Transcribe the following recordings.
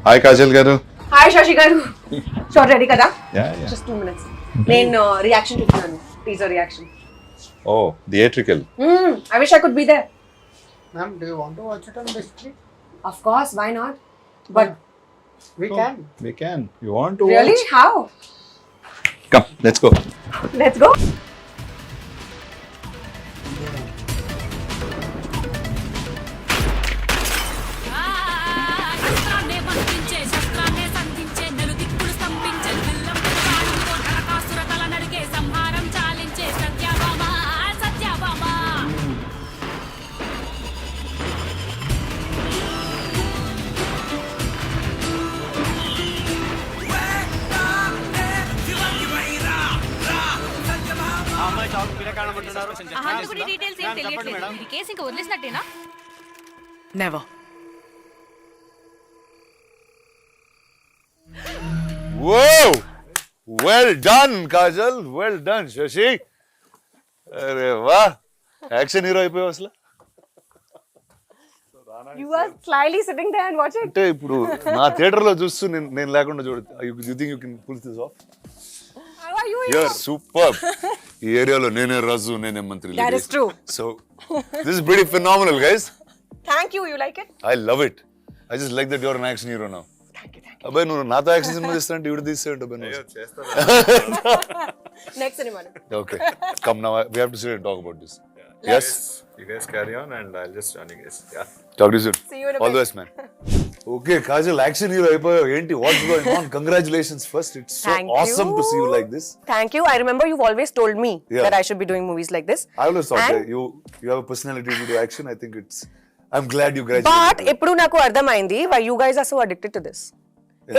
Hi Kajal garu. Hi Sashi garu. Short ready kada? Yeah. Just 2 minutes. నేను reaction చూస్తున్నాను. Teaser reaction. Oh, theatrical. I wish I could be there. Ma'am, do you want to watch it on big screen? Of course, why not? But We can. We can. You want to really, watch? how? Come, let's go. Let's go. Details ఏం తెలియట్లేదు. ఇది case ఇంకా వదిలేసినట్టేనా? Never. Whoa! Well done, Kajal. Well done, Shashi. अरे वाह action hero అయిపోయావు అసలు. You are slyly sitting there and watching. అంటే ఇప్పుడు నా థియేటర్ లో చూస్తూ నేను లేకుండా చూడ you think you can pull this off. How are you? You're superb. ఈ ఏరియాలో నేనే రాజు నేనే మంత్రి. That is true. So this is pretty phenomenal, guys. Thank you. You like it? I love it. I just like that you're an action hero now. Thank you. అబ్బాయి నువ్వు నాతో action cinema చేస్తానంటే ఇవిడ తీసేయండి అబ్బాయి నువ్వు. Next cinema. Okay, come now. We have to sit and talk about this. Yes. You guys carry on and I'll just join you guys. Yeah. Talk to you soon. See you in a All the bit. best, man. Okay, Kajal, action hero అయిపోయావు. ఏంటి what's going on? Congratulations first. It's so Thank awesome you. to see you like this. Thank you. I remember you've always told me Yeah. that I should be doing movies like this. I always thought And- that you have a personality to do action. I think I'm glad you graduated. But ఇప్పుడు నాకు అర్థమైంది why you guys are so addicted to this.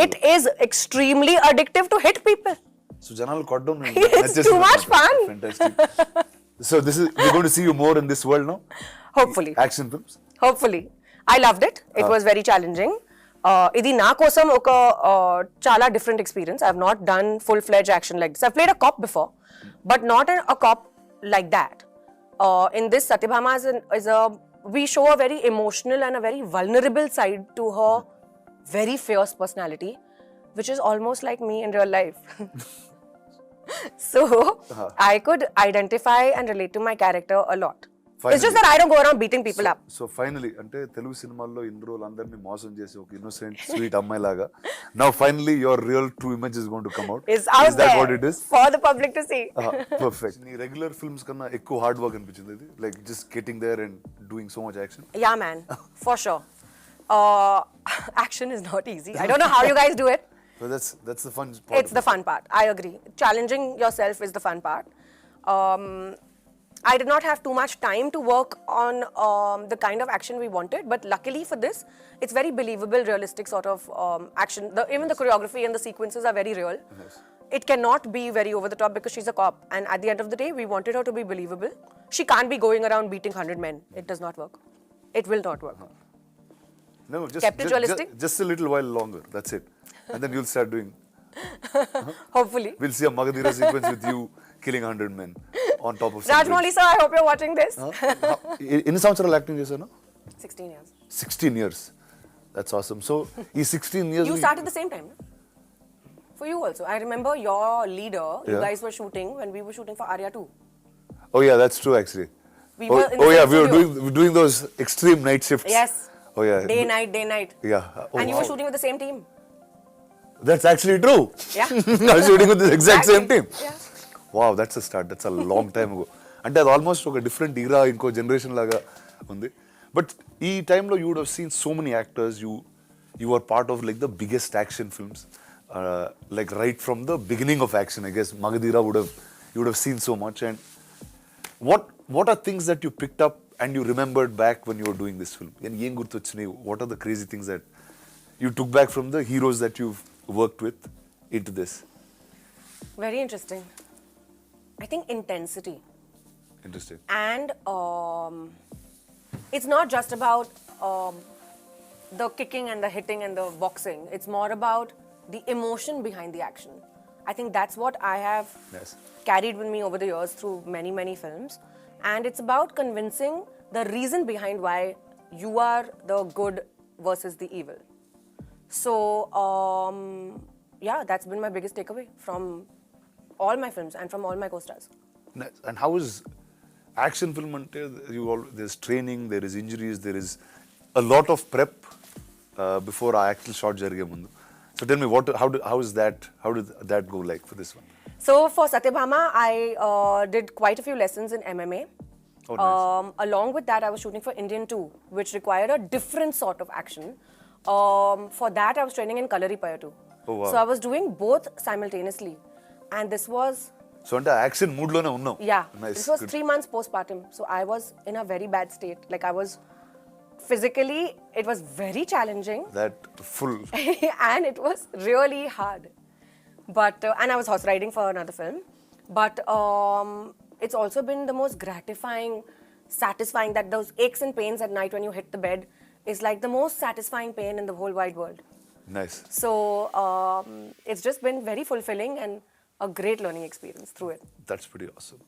It is extremely addictive to hit people. So జనాలు కొట్టడం It's too much fun. Fantastic. So we're going to see you more in this world now. Hopefully. Action films. Hopefully. I loved it. It was very challenging. ఇది నా కోసం ఒక చాలా different experience. I've not done full-fledged action like this. I've played a cop before, but not a cop like that. In this, Satyabhama we show a very emotional and a very vulnerable side to her very fierce personality, which is almost like me in real life. So I could identify and relate to my character a lot. It's just that I don't go around beating people up. So finally అంటే తెలుగు సినిమాల్లో ఇన్ని రోజులు అందరినీ మోసం చేసి ఒక innocent sweet అమ్మాయి లాగా now finally your real true image is going to come out. It's out Is that there what it is? for the public to see. Perfect. నీ రెగ్యులర్ ఫిల్మ్స్ కన్నా ఎక్కువ హార్డ్ వర్క్ అనిపించింది ఇది like just getting there and doing so much action. Yeah, man, for sure. Action is not easy. I don't know how you guys do it. So that's the fun part. It's the fun part. I agree. Challenging yourself is the fun part. I did not have too much time to work on the kind of action we wanted, but luckily for this, it's very believable, realistic sort of action. Even the choreography and the sequences are very real. Yes. It cannot be very over the top because she's a cop, and at the end of the day, we wanted her to be believable. She can't be going around beating 100 men. It does not work. It will not work. No, Kept it realistic? just a little while longer. That's it. And then you'll start doing. Hopefully. We'll see a Magadira sequence with you killing 100 men on top of. Rajmouli sir, I hope you're watching this. ఎన్ని సంవత్సరాలు acting చేశాను? 16 years. 16 years. That's awesome. So ఈ 16 years You started the same time, no? For you also. I remember your leader, you Yeah. guys were shooting when we were shooting for Arya 2. Oh yeah, that's true actually. We were in the yeah, same we were studio. doing those extreme night shifts. Yes. Oh yeah. Day, night. Yeah. Oh, And you were wow. shooting with the same team. That's actually true. Yeah. I was shooting with the exact same team. Yeah. Wow, that's a start. That's a long time ago. అంటే అది almost ఒక different ఈరా ఇంకో generation లాగా ఉంది. But ఈ టైంలో you would have seen so many actors you are part of like the biggest action films like right from the beginning of action I guess Magadheera would have seen so much and what are things that you picked up and you remembered back when you were doing this film? And ఏం గుర్తొచ్చినాయి? What are the crazy things that you took back from the heroes that you've worked with into this? Very interesting. I think intensity. Interesting. And it's not just about the kicking and the hitting and the boxing. It's more about the emotion behind the action. I think that's what I have Yes. carried with me over the years through many, many films. And it's about convincing the reason behind why you are the good versus the evil. So, yeah, that's been my biggest takeaway from all my films and from all my co-stars. Nice. And how is action film ante there's training, there is injuries, there is a lot of prep before our actual shot jarige mundu. So tell me how did that go like for this one? So for Satyabhama, I did quite a few lessons in MMA. Oh, nice. Along with that, I was shooting for Indian 2, which required a different sort of action. For that, I was training in Kalaripaya too. Oh, wow. So I was doing both simultaneously. And this was, So ante action mood lone unnav. yeah, Nice. this was Good. 3 months postpartum. So I was in a very bad state. Like I was physically, it was very challenging. That full. And it was really hard. But and I was horse riding for another film. But it's also been the most gratifying, satisfying, that those aches and pains at night when you hit the bed is like the most satisfying pain in the whole wide world. Nice. So it's just been very fulfilling and a great learning experience through it. That's pretty awesome.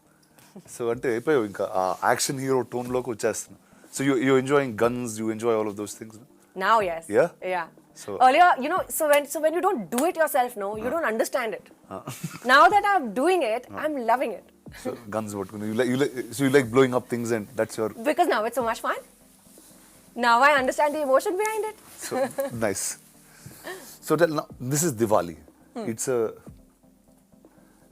So ante అయిపోయావు ఇంకా ఆ action hero tone లోకి వచ్చేస్తున్నా. So you enjoying guns, you enjoy all of those things, no? Now, yes. Yeah? Yeah. So- Earlier, you know, so when you don't do it yourself, no, you don't understand it. Now that I'm doing it, I'm loving it. So guns పట్టుకుని you like blowing up things and that's your Because now it's so much fun. Now I understand the emotion behind it. so nice. So now, this is Diwali. It's a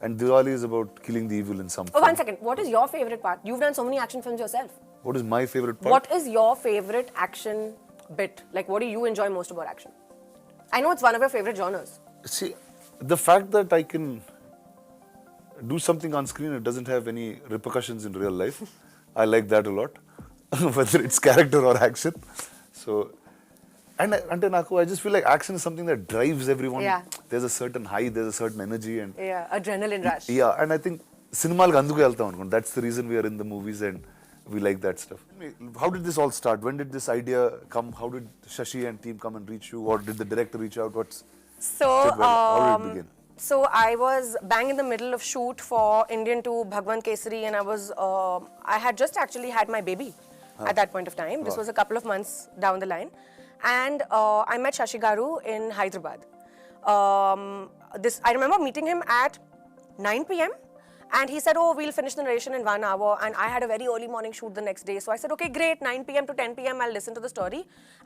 and Diwali is about killing the evil in some Oh, form. one second. What is your favorite part? You've done so many action films yourself. What is my favorite part? What is your favorite action bit? Like, what do you enjoy most about action? I know it's one of your favorite genres. See, the fact that I can do something on screen, it doesn't have any repercussions in real life. I like that a lot, whether it's character or action. So, I just feel like action is something that drives everyone. Yeah. There's a certain high, there's a certain energy, and Yeah, adrenaline rush. yeah, and I think సినిమాలకు అందుకు వెళ్తాం అనుకోండి. That's the reason we are in the movies and we like that stuff. How did this all start? When did this idea come? How did Sashi and team come and reach you, or did the director reach out? So, How did it begin? so I was bang in the middle of shoot for Indian 2 Bhagwan Kesari, and I had just actually had my baby at that point of time. This Wow. was a couple of months down the line. And I met Shashi Garu in Hyderabad. I remember meeting him at 9 p.m. And he said, oh, we'll finish the narration in 1 hour. And I had a very early morning shoot the next day. So I said, okay, great, 9 p.m. to 10 p.m. I'll listen to the story.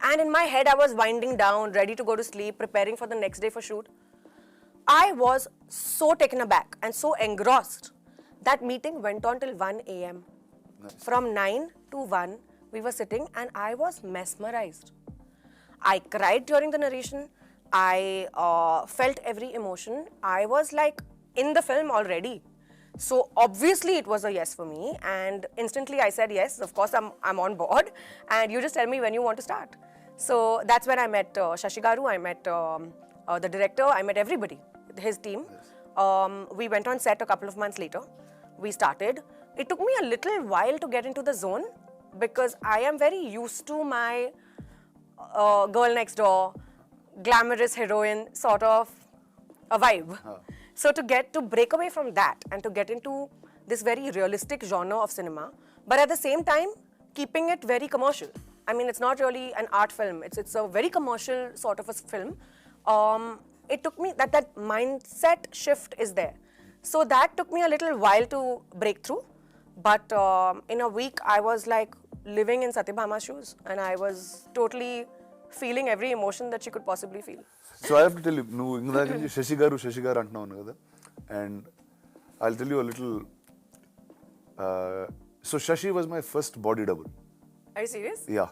And in my head, I was winding down, ready to go to sleep, preparing for the next day for shoot. I was so taken aback and so engrossed. That meeting went on till 1 a.m. Nice. From 9 to 1, we were sitting and I was mesmerized. I cried during the narration. I felt every emotion. I was like in the film already. So obviously it was a yes for me, and instantly I said yes. Of course I'm on board, and you just tell me when you want to start. So that's when I met Shashi Garu. I met the director. I met everybody, his team. We went on set a couple of months later. We started. It took me a little while to get into the zone because I am very used to my girl next door, glamorous heroine sort of a vibe. So to break away from that and to get into this very realistic genre of cinema, but at the same time keeping it very commercial. I mean, it's not really an art film. It's a very commercial sort of a film. It took me that mindset shift is there. So that took me a little while to break through. But in a week, I was like living in Satyabhama's shoes, and I was totally feeling every emotion that she could possibly feel. So I have to tell you, నువ్వు ఇందాక నుంచి శశి గారు అంటున్నావు కదా, and I'll tell you a little. So Shashi was my first body double. Are you serious? Yeah.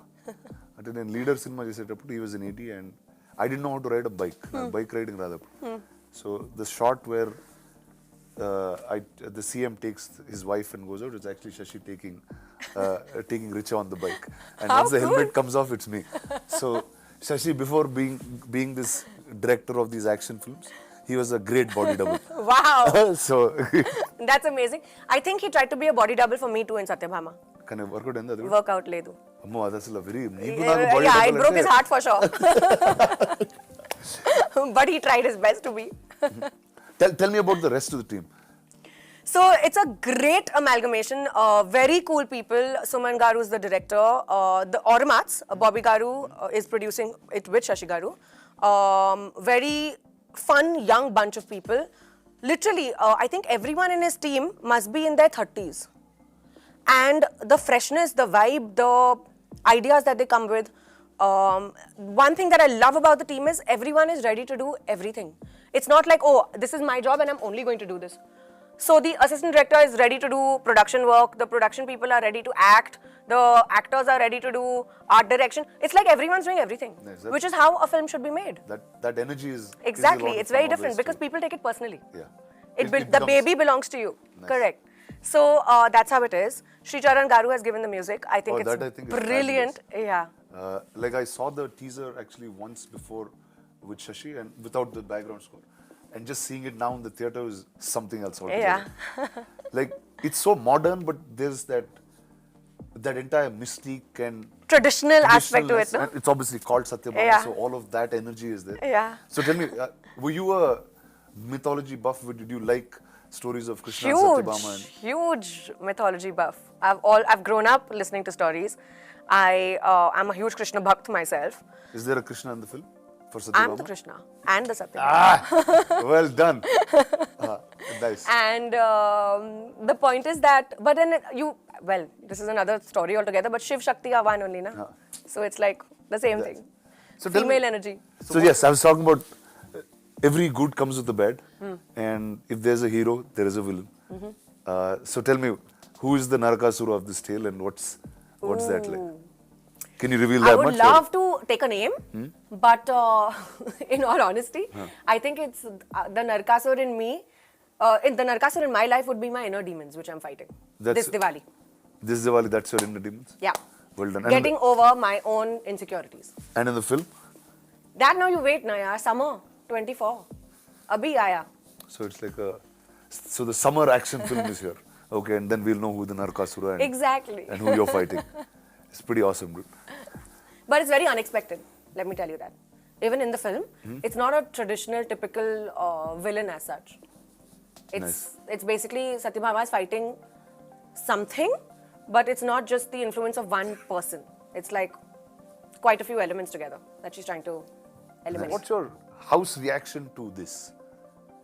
అంటే నేను leader cinema చేసేటప్పుడు he was in 80 and I didn't know how to ride a bike. నాకు bike riding రాదు అప్పుడు. So the shot where the CM takes his wife and goes out, it's actually Shashi taking Richa on the bike. And How once the cool. helmet comes off, it's me. So Shashi, before being this director of these action films, he was a great body double. Wow. So That's amazing. I think he tried to be a body double for me too in Satyabhama. కానీ work out అయింది అది కూడా. Workout ledu. అమ్మో అది అసలు very నీకు నాకు body Yeah, I broke his heart for sure. But he tried his best to be. Tell me about the rest of the team. So it's a great amalgamation. Very cool people. Suman Garu is the director. The Automats, Bobby Garu is producing it with Shashi Garu. Very fun, young bunch of people. Literally, I think everyone in his team must be in their 30s. And the freshness, the vibe, the ideas that they come with. One thing that I love about the team is everyone is ready to do everything. It's not like, oh, this is my job and I'm only going to do this. So the assistant director is ready to do production work, the production people are ready to act, the actors are ready to do art direction. It's like everyone's doing everything, Nice, which is how a film should be made. That energy is Exactly, is a lot it's of very fun different always because too. people take it personally. Yeah. The becomes- baby belongs to you. Nice. Correct. So that's how it is. Sri Charan Garu has given the music. I think Oh, it's that I think is brilliant. Yeah. Like I saw the teaser actually once before with Shashi and without the background score. And just seeing it now in the theater is something else altogether. Yeah. Like it's so modern, but there's that entire mystique and Traditional aspect to it, traditionalness, no? and it's obviously called Satyabhama, Yeah. so all of that energy is there. Yeah. So tell me, were you a mythology buff? Did you like stories of Krishna and Satyabhama? Huge mythology buff. I've grown up listening to stories. I'm a huge Krishna bhakt myself. Is there a Krishna in the film for Satyabhama? I'm the Krishna and the Satyabhama. Well done. Nice. And the point is that, but then this is another story altogether, but Shiv Shakti are one only, na? So it's like the same thing. So tell me- Female energy. So yes, I was talking about every good comes with a bad, and if there's a hero, there is a villain. So tell me, who is the Narakasura of this tale, and what's that like? Can you reveal I that would much? love to take a name, but in all honesty, I think it's the Narkasur in me. The Narkasur in my life would be my inner demons, which I'm fighting That's- this Diwali. This Diwali, that's your inner demons? Yeah. Well done. Getting over my own insecurities. And in the film? That now you wait, na yaar. Summer 24. Abhi aaya. So it's like so the summer action film is here. Okay, and then we'll know who the Narakasura and, Exactly. and who you're fighting. It's pretty awesome, dude. But it's very unexpected, let me tell you that. Even in the film, it's not a traditional, typical villain as such. It's basically Satyabhama is fighting something, but it's not just the influence of one person. It's like quite a few elements together that she's trying to eliminate. What's your house reaction to this?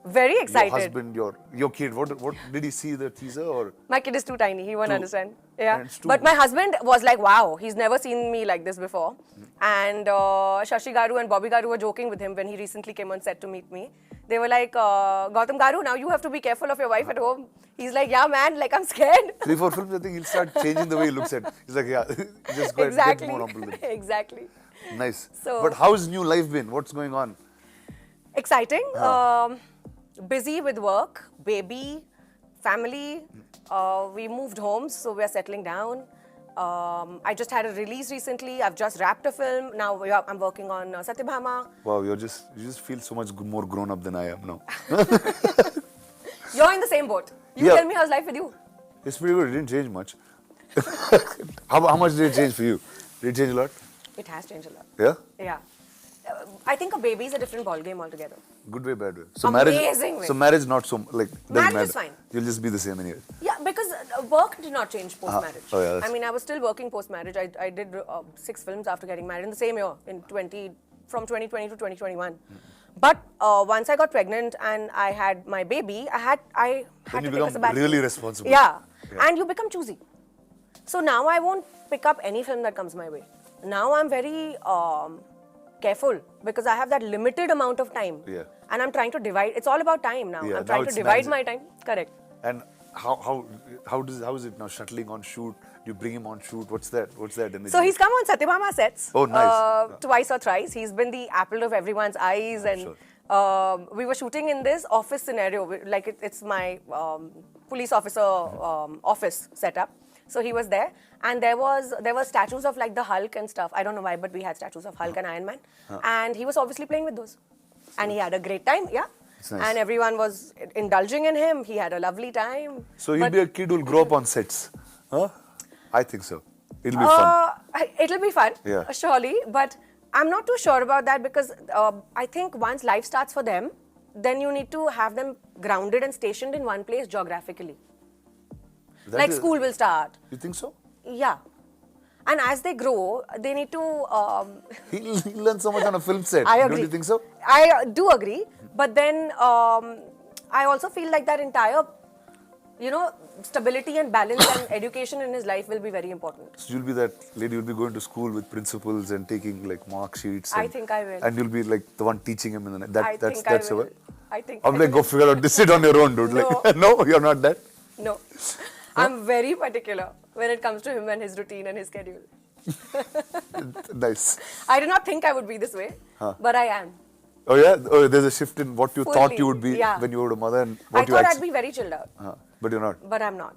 Very excited. Your husband, your kid, what did he see the teaser or? My kid is too tiny, he won't Too- understand. Yeah. and it's too- But my husband was like, wow, he's never seen me like this before. And Shashi Garu and Bobby Garu were joking with him when he recently came on set to meet me. They were like, Gautam Garu, now you have to be careful of your wife at home. He's like, yeah, man, like I'm scared. 3-4 films, I think he'll start changing the way he looks at it. He's like, yeah, just go ahead, Exactly. get more humble. Then. Exactly. Nice. So- But how's new life been? What's going on? Exciting. Busy with work, baby, family. We moved homes, so we're settling down. I just had a release recently. I've just wrapped a film. Now I'm working on Satyabhama. Wow, you just feel so much more grown up than I am now. You're in the same boat. You Yeah. tell me how's life with you? It's pretty good. It didn't change much. how much did it change for you? Did it change a lot? It has changed a lot. Yeah? Yeah. I think a baby is a different ballgame altogether. Good way, bad way. So Amazing way. So marriage not so like doesn't Marriage matter. is fine. You'll just be the same anyway. Yeah, because work did not change post-marriage. Oh, yeah, that's- I mean, I was still working post-marriage. I did 6 films after getting married in the same year, from 2020 to 2021. But once I got pregnant and I had my baby, I had Then to you take a become sabbatical. really responsible. Yeah. And you become choosy. So now I won't pick up any film that comes my way. Now I'm very careful because I have that limited amount of time. Yeah. And I'm trying to divide. It's all about time now. Yeah, I'm now trying to it's divide managing. my time. Correct. And how is it now shuttling on shoot? Do you bring him on shoot? What's that? energy? So he's come on Satyabhama sets. Oh, nice. Twice or thrice. He's been the apple of everyone's eyes. And sure. we were shooting in this office scenario. Like it's my police officer office setup. So he was there. And there were statues of like the Hulk and stuff. I don't know why, but we had statues of Hulk and Iron Man. And he was obviously playing with those. And he had a great time, yeah. It's nice. And everyone was indulging in him. He had a lovely time. So he'll But- be a kid who'll grow up on sets. Huh? I think so. It'll be fun. It'll be fun, Yeah. surely. But I'm not too sure about that because I think once life starts for them, then you need to have them grounded and stationed in one place geographically. That Like is- school will start. You think so? Yeah. And as they grow, they need to. He'll learn so much on a film set. I agree. Don't you think so? I do agree, but then I also feel like that entire, stability and balance and education in his life will be very important. So you'll be that lady, you'll be going to school with principals and taking like mark sheets. I and- think I will. And you'll be like the one teaching him in the night. That's I your will. way. I think. I'm I like, will. go figure out this. Sit on your own, dude. No. Like, no, you're not that. No, I'm very particular when it comes to him and his routine and his schedule. Nice. I did not think I would be this way, but I am. Oh yeah. Oh, there's a shift in what you thought Fully, you would be yeah. when you were a mother and I what you thought I'd actually. be very chilled out, But you're not. but I'm not.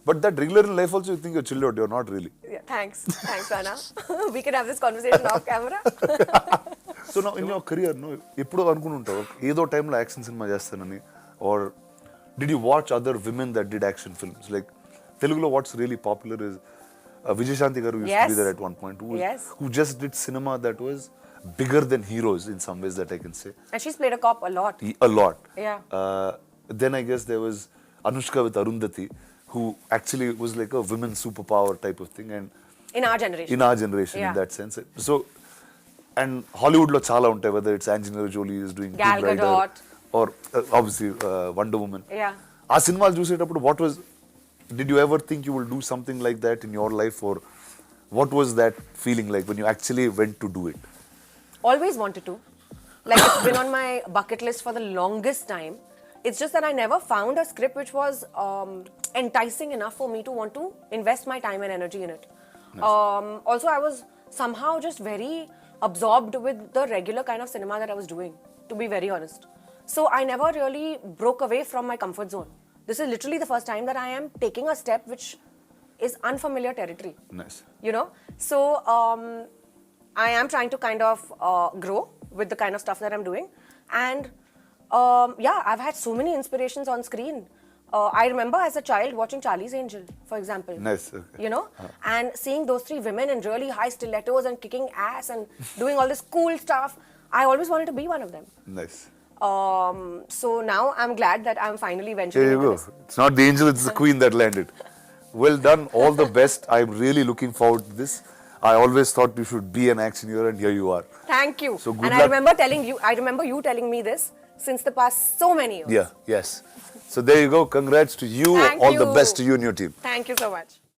But that regular in life also, you think you're chilled out. You're not really. Yeah, thanks, Rana. We can have this conversation off camera. So now in your career, no, ఎప్పుడో అనుకుంటుంటావు ఏదో టైంలో action cinema చేస్తానని, or did you watch other women that did action films? Like Telugulo, what's really popular is Vijayashanti garu used to be Yes. there at one point, Yes. who just did cinema that was bigger than heroes in some ways that I can say. And she's played a cop a lot. A lot. Yeah. Then I guess there was Anushka with Arundhati, who actually was like a women's superpower type of thing, and In our generation. in our generation in Yeah. that sense. So, and Hollywood lo chala untai, whether it's Angelina Jolie is doing Gal Tomb Raider, Gadot. or obviously Wonder Woman. Yeah. ఆ సినిమాలు చూసేటప్పుడు did you ever think you will do something like that in your life, or what was that feeling like when you actually went to do it? Always wanted to. Like, it's been on my bucket list for the longest time. It's just that I never found a script which was enticing enough for me to want to invest my time and energy in it. Also, I was somehow just very absorbed with the regular kind of cinema that I was doing, to be very honest. So I never really broke away from my comfort zone. This is literally the first time that I am taking a step which is unfamiliar territory. Nice. So I am trying to kind of grow with the kind of stuff that I'm doing, and I've had so many inspirations on screen. I remember as a child watching Charlie's Angel, for example. Nice, okay. And seeing those three women in really high stilettos and kicking ass and doing all this cool stuff. I always wanted to be one of them. Nice. So now I'm glad that I'm finally venturing There you into go. this. It's not the angel, it's the queen that landed. Well done. All the best. I'm really looking forward to this. I always thought you should be an action hero, and here you are. Thank you. So good and luck. I remember you telling me this since the past so many years. Yeah, yes. So there you go. Congrats to you. Thank All you. the best to you and your team. Thank you so much.